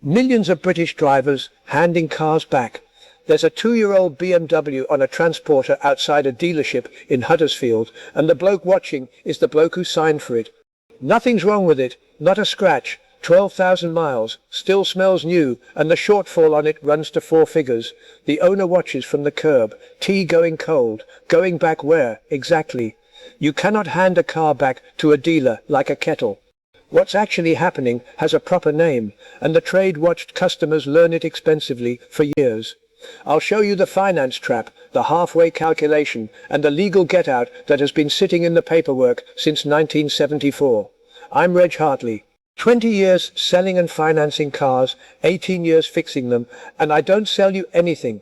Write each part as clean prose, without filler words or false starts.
Millions of British drivers handing cars back. There's a 2-year-old BMW on a transporter outside a dealership in Huddersfield, and the bloke watching is the bloke who signed for it. Nothing's wrong with it, not a scratch, 12,000 miles, still smells new, and the shortfall on it runs to 4 figures. The owner watches from the curb, tea going cold, going back where, exactly? You cannot hand a car back to a dealer like a kettle. What's actually happening has a proper name, and the trade-watched customers learn it expensively for years. I'll show you the finance trap, the halfway calculation, and the legal get-out that has been sitting in the paperwork since 1974. I'm Hartley. 20 years selling and financing cars, 18 years fixing them, and I don't sell you anything.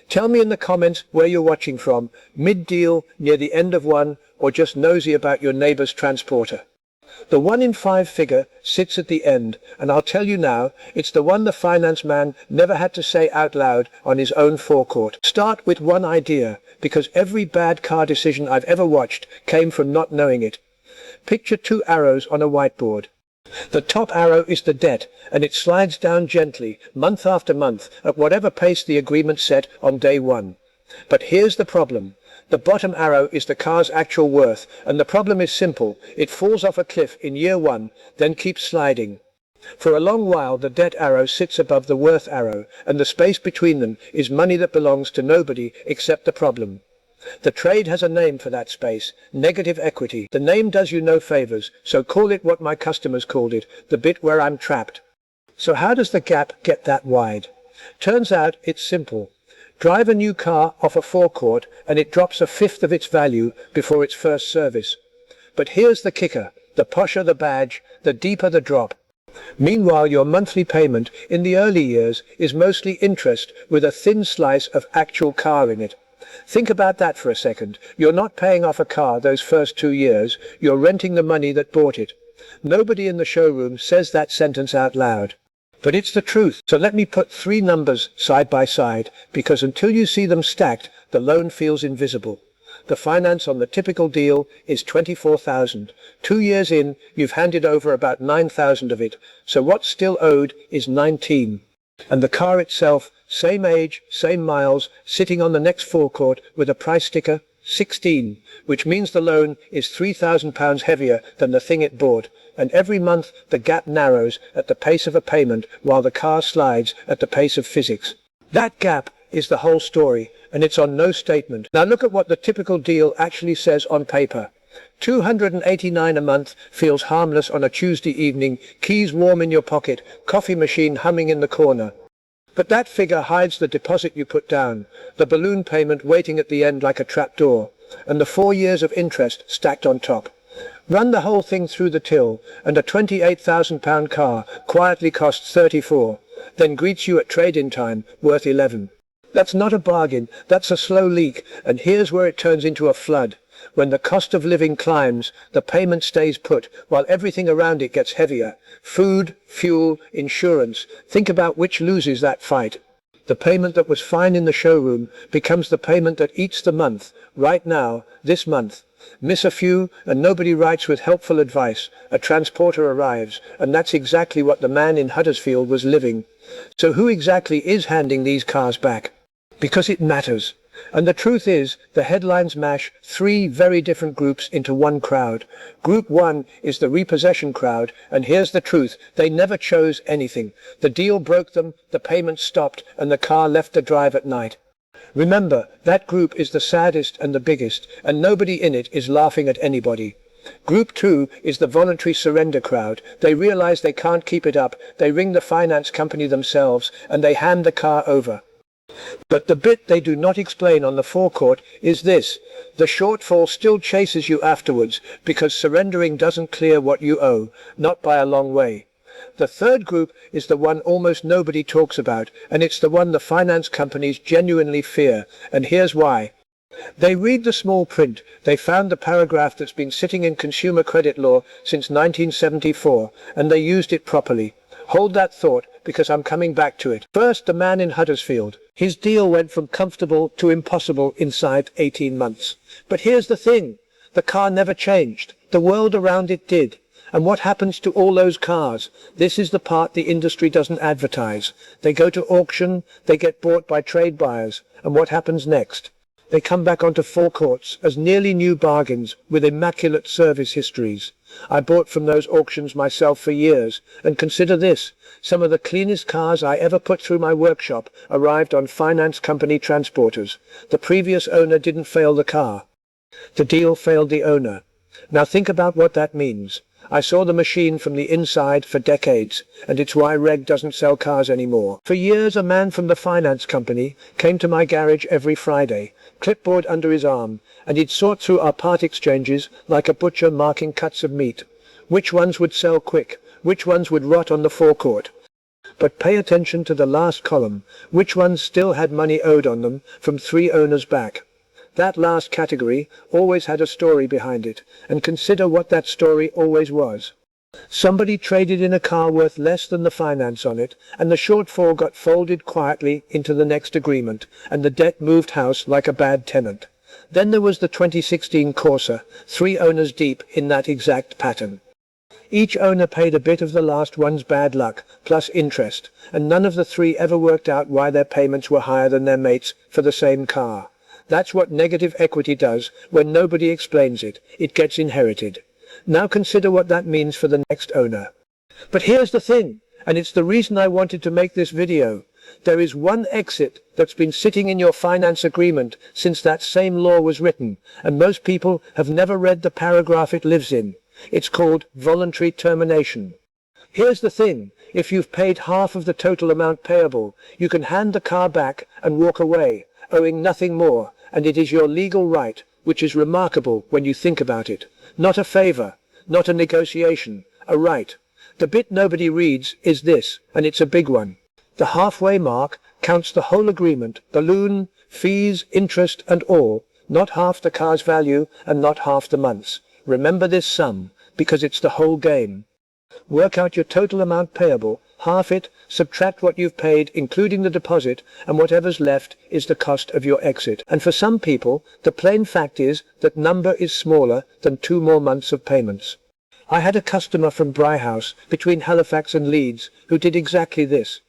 Tell me in the comments where you're watching from, mid-deal, near the end of one, or just nosy about your neighbour's transporter. The 1 in 5 figure sits at the end, and I'll tell you now, it's the one the finance man never had to say out loud on his own forecourt. Start with one idea, because every bad car decision I've ever watched came from not knowing it. Picture 2 arrows on a whiteboard. The top arrow is the debt, and it slides down gently, month after month, at whatever pace the agreement set on day 1. But here's the problem. The bottom arrow is the car's actual worth, and the problem is simple. It falls off a cliff in year 1, then keeps sliding. For a long while the debt arrow sits above the worth arrow, and the space between them is money that belongs to nobody except the problem. The trade has a name for that space, negative equity. The name does you no favours, so call it what my customers called it, the bit where I'm trapped. So how does the gap get that wide? Turns out it's simple. Drive a new car off a forecourt and it drops 1/5 of its value before its first service. But here's the kicker. The posher the badge, the deeper the drop. Meanwhile, your monthly payment in the early years is mostly interest with a thin slice of actual car in it. Think about that for a second. You're not paying off a car those first 2 years, you're renting the money that bought it. Nobody in the showroom says that sentence out loud. But it's the truth. So let me put 3 numbers side by side, because until you see them stacked, the loan feels invisible. The finance on the typical deal is 24,000. 2 years in, you've handed over about 9,000 of it, so what's still owed is 19. And the car itself, same age, same miles, sitting on the next forecourt with a price sticker, 16, which means the loan is £3,000 heavier than the thing it bought, and every month the gap narrows at the pace of a payment while the car slides at the pace of physics. That gap is the whole story, and it's on no statement. Now look at what the typical deal actually says on paper. $289 a month feels harmless on a Tuesday evening, keys warm in your pocket, coffee machine humming in the corner. But that figure hides the deposit you put down, the balloon payment waiting at the end like a trapdoor, and the 4 years of interest stacked on top. Run the whole thing through the till, and a £28,000 car quietly costs 34, then greets you at trade-in time, worth 11. That's not a bargain, that's a slow leak, and here's where it turns into a flood. When the cost of living climbs, the payment stays put, while everything around it gets heavier. Food, fuel, insurance. Think about which loses that fight. The payment that was fine in the showroom becomes the payment that eats the month, right now, this month. Miss a few, and nobody writes with helpful advice. A transporter arrives, and that's exactly what the man in Huddersfield was living. So who exactly is handing these cars back? Because it matters. And the truth is, the headlines mash 3 very different groups into one crowd. Group 1 is the repossession crowd, and here's the truth, they never chose anything. The deal broke them, the payment stopped, and the car left the drive at night. Remember, that group is the saddest and the biggest, and nobody in it is laughing at anybody. Group 2 is the voluntary surrender crowd. They realize they can't keep it up, they ring the finance company themselves, and they hand the car over. But the bit they do not explain on the forecourt is this. The shortfall still chases you afterwards, because surrendering doesn't clear what you owe, not by a long way. The third group is the one almost nobody talks about, and it's the one the finance companies genuinely fear, and here's why. They read the small print. They found the paragraph that's been sitting in consumer credit law since 1974, and they used it properly. Hold that thought, because I'm coming back to it. First, the man in Huddersfield. His deal went from comfortable to impossible inside 18 months. But here's the thing. The car never changed. The world around it did. And what happens to all those cars? This is the part the industry doesn't advertise. They go to auction, they get bought by trade buyers, and what happens next? They come back onto forecourts as nearly new bargains with immaculate service histories. I bought from those auctions myself for years, and consider this, some of the cleanest cars I ever put through my workshop arrived on finance company transporters. The previous owner didn't fail the car. The deal failed the owner. Now think about what that means. I saw the machine from the inside for decades, and it's why Reg doesn't sell cars anymore. For years a man from the finance company came to my garage every Friday, clipboard under his arm, and he'd sort through our part exchanges like a butcher marking cuts of meat. Which ones would sell quick, which ones would rot on the forecourt. But pay attention to the last column, which ones still had money owed on them from 3 owners back. That last category always had a story behind it, and consider what that story always was. Somebody traded in a car worth less than the finance on it, and the shortfall got folded quietly into the next agreement, and the debt moved house like a bad tenant. Then there was the 2016 Corsa, 3 owners deep in that exact pattern. Each owner paid a bit of the last one's bad luck, plus interest, and none of the 3 ever worked out why their payments were higher than their mates for the same car. That's what negative equity does when nobody explains it. It gets inherited. Now consider what that means for the next owner. But here's the thing, and it's the reason I wanted to make this video. There is one exit that's been sitting in your finance agreement since that same law was written, and most people have never read the paragraph it lives in. It's called voluntary termination. Here's the thing, if you've paid half of the total amount payable, you can hand the car back and walk away, owing nothing more, and it is your legal right, which is remarkable when you think about it. Not a favour, not a negotiation, a right. The bit nobody reads is this, and it's a big one. The halfway mark counts the whole agreement, balloon, fees, interest and all, not half the car's value and not half the month's. Remember this sum, because it's the whole game. Work out your total amount payable, half it, subtract what you've paid, including the deposit, and whatever's left is the cost of your exit. And for some people, the plain fact is that number is smaller than 2 more months of payments. I had a customer from Bryhouse, between Halifax and Leeds, who did exactly this.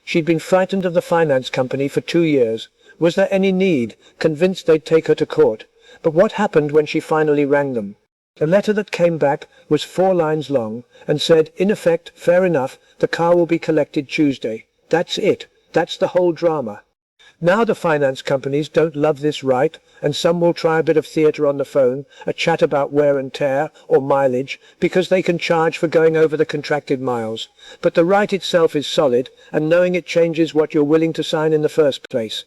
She'd been frightened of the finance company for 2 years. Was there any need? Convinced they'd take her to court. But what happened when she finally rang them? The letter that came back was 4 lines long and said, in effect, fair enough, the car will be collected Tuesday. That's it. That's the whole drama. Now the finance companies don't love this right, and some will try a bit of theatre on the phone, a chat about wear and tear or mileage, because they can charge for going over the contracted miles. But the right itself is solid, and knowing it changes what you're willing to sign in the first place.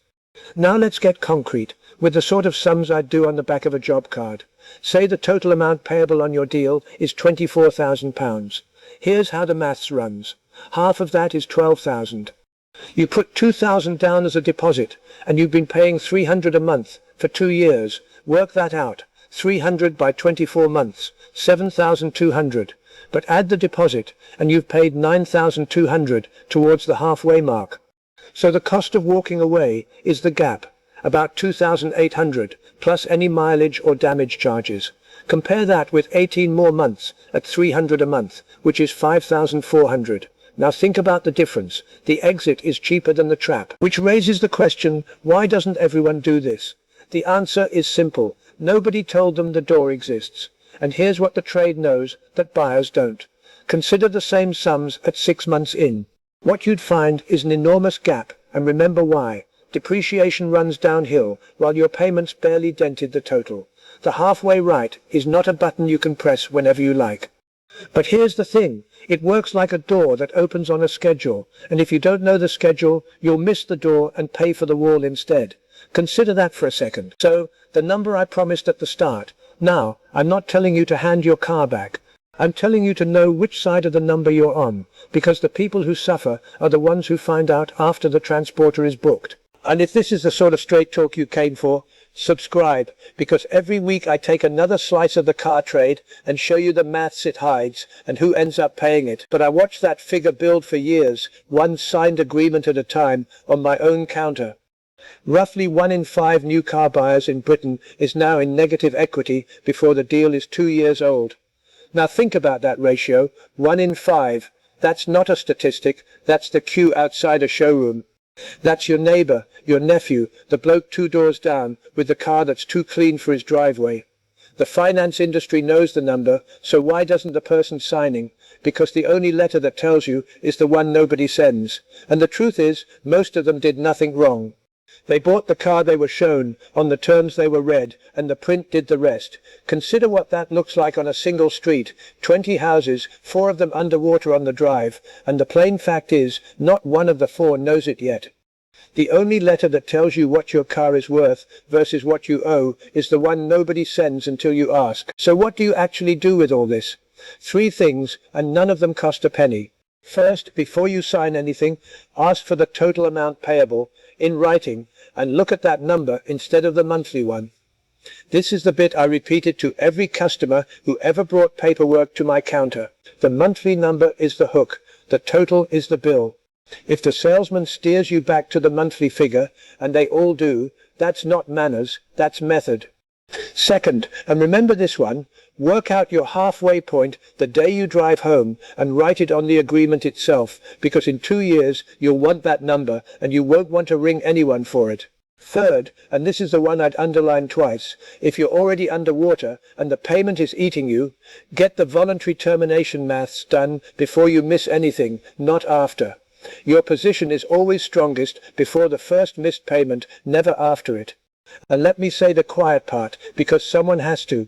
Now let's get concrete, with the sort of sums I'd do on the back of a job card. Say the total amount payable on your deal is £24,000. Here's how the maths runs. Half of that is 12,000. You put 2,000 down as a deposit, and you've been paying 300 a month for 2 years. Work that out. 300 by 24 months, 7,200. But add the deposit, and you've paid 9,200 towards the halfway mark. So the cost of walking away is the gap, about 2,800, plus any mileage or damage charges. Compare that with 18 more months at 300 a month, which is 5,400. Now think about the difference. The exit is cheaper than the trap. Which raises the question, why doesn't everyone do this? The answer is simple. Nobody told them the door exists. And here's what the trade knows that buyers don't. Consider the same sums at 6 months in. What you'd find is an enormous gap, and remember why. Depreciation runs downhill, while your payments barely dented the total. The halfway right is not a button you can press whenever you like. But here's the thing, it works like a door that opens on a schedule, and if you don't know the schedule, you'll miss the door and pay for the wall instead. Consider that for a second. So, the number I promised at the start. Now, I'm not telling you to hand your car back. I'm telling you to know which side of the number you're on, because the people who suffer are the ones who find out after the transporter is booked. And if this is the sort of straight talk you came for, subscribe, because every week I take another slice of the car trade and show you the maths it hides and who ends up paying it. But I watched that figure build for years, one signed agreement at a time, on my own counter. Roughly 1 in 5 new car buyers in Britain is now in negative equity before the deal is 2 years old. Now think about that ratio, 1 in 5. That's not a statistic, that's the queue outside a showroom. That's your neighbour, your nephew, the bloke 2 doors down, with the car that's too clean for his driveway. The finance industry knows the number, so why doesn't the person signing? Because the only letter that tells you is the one nobody sends. And the truth is, most of them did nothing wrong. They bought the car they were shown, on the terms they were read, and the print did the rest. Consider what that looks like on a single street, 20 houses, 4 of them underwater on the drive, and the plain fact is, not one of the 4 knows it yet. The only letter that tells you what your car is worth versus what you owe is the one nobody sends until you ask. So what do you actually do with all this? 3 things, and none of them cost a penny. First, before you sign anything, ask for the total amount payable, in writing, and look at that number instead of the monthly one. This is the bit I repeated to every customer who ever brought paperwork to my counter. The monthly number is the hook, the total is the bill. If the salesman steers you back to the monthly figure, and they all do, that's not manners, that's method. Second, and remember this one, work out your halfway point the day you drive home and write it on the agreement itself, because in 2 years you'll want that number and you won't want to ring anyone for it. Third, and this is the one I'd underline twice, if you're already underwater and the payment is eating you, get the voluntary termination maths done before you miss anything, not after. Your position is always strongest before the first missed payment, never after it. And let me say the quiet part, because someone has to.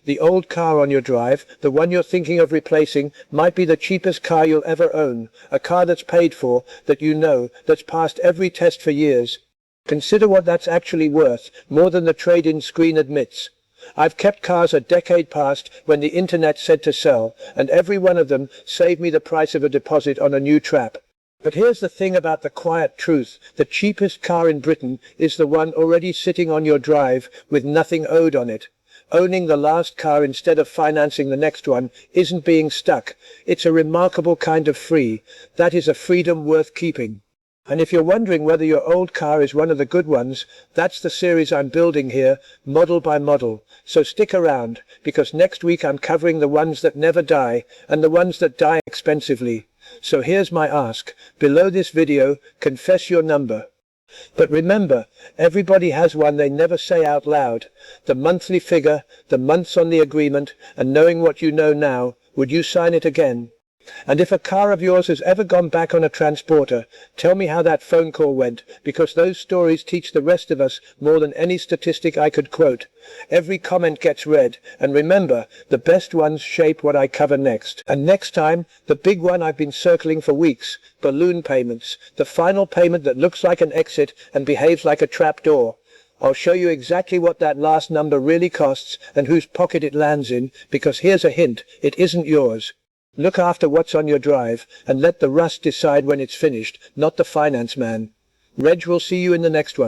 The old car on your drive, the one you're thinking of replacing, might be the cheapest car you'll ever own, a car that's paid for, that you know, that's passed every test for years. Consider what that's actually worth, more than the trade-in screen admits. I've kept cars a decade past when the internet said to sell, and every one of them saved me the price of a deposit on a new trap. But here's the thing about the quiet truth. The cheapest car in Britain is the one already sitting on your drive with nothing owed on it. Owning the last car instead of financing the next one isn't being stuck. It's a remarkable kind of free. That is a freedom worth keeping. And if you're wondering whether your old car is one of the good ones, that's the series I'm building here, model by model. So stick around, because next week I'm covering the ones that never die, and the ones that die expensively. So here's my ask. Below this video, confess your number. But remember, everybody has one they never say out loud. The monthly figure, the months on the agreement, and knowing what you know now, would you sign it again? And if a car of yours has ever gone back on a transporter, tell me how that phone call went, because those stories teach the rest of us more than any statistic I could quote. Every comment gets read, and remember, the best ones shape what I cover next. And next time, the big one I've been circling for weeks, balloon payments, the final payment that looks like an exit and behaves like a trap door. I'll show you exactly what that last number really costs and whose pocket it lands in, because here's a hint, it isn't yours. Look after what's on your drive, and let the rust decide when it's finished, not the finance man. Reg will see you in the next one.